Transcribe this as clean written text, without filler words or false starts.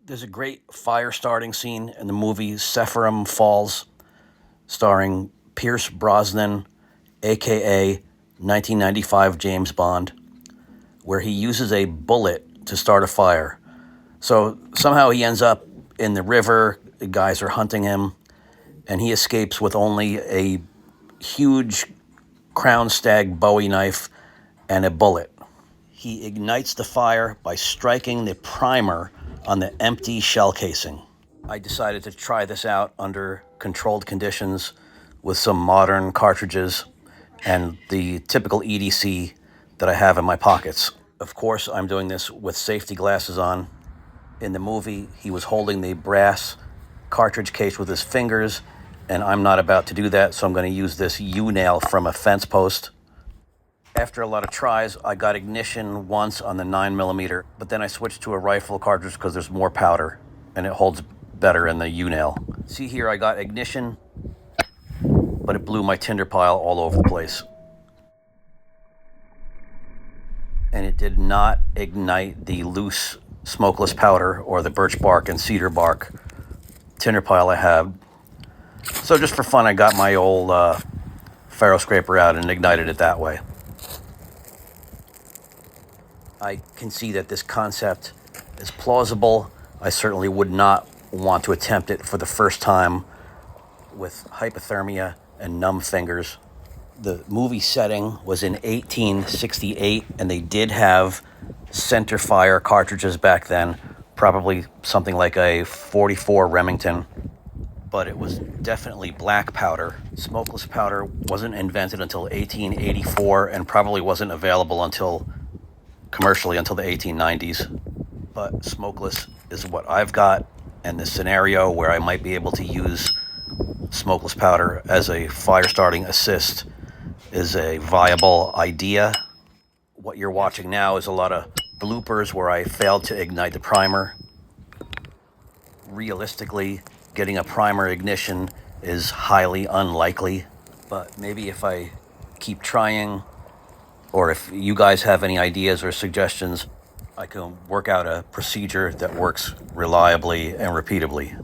There's a great fire starting scene in the movie Sephiroth Falls, starring Pierce Brosnan, aka 1995 James Bond, where he uses a bullet to start a fire. So somehow he ends up in the river, the guys are hunting him, and he escapes with only a huge Crown Stag Bowie knife and a bullet. He ignites the fire by striking the primer on the empty shell casing. I decided to try this out under controlled conditions with some modern cartridges and the typical EDC that I have in my pockets. Of course, I'm doing this with safety glasses on. In the movie, he was holding the brass cartridge case with his fingers, and I'm not about to do that, so I'm going to use this U-nail from a fence post. After a lot of tries, I got ignition once on the 9mm, but then I switched to a rifle cartridge because there's more powder and it holds better in the U-nail. See here, I got ignition, but it blew my tinder pile all over the place. And it did not ignite the loose smokeless powder or the birch bark and cedar bark tinder pile I have. So just for fun, I got my old ferro scraper out and ignited it that way. I can see that this concept is plausible. I certainly would not want to attempt it for the first time with hypothermia and numb fingers. The movie setting was in 1868, and they did have center fire cartridges back then, probably something like a 44 Remington, but it was definitely black powder. Smokeless powder wasn't invented until 1884 and probably wasn't available commercially until the 1890s. But smokeless is what I've got, and the scenario where I might be able to use smokeless powder as a fire starting assist is a viable idea. What you're watching now is a lot of bloopers where I failed to ignite the primer. Realistically, getting a primer ignition is highly unlikely, but maybe if I keep trying, or if you guys have any ideas or suggestions, I can work out a procedure that works reliably and repeatably.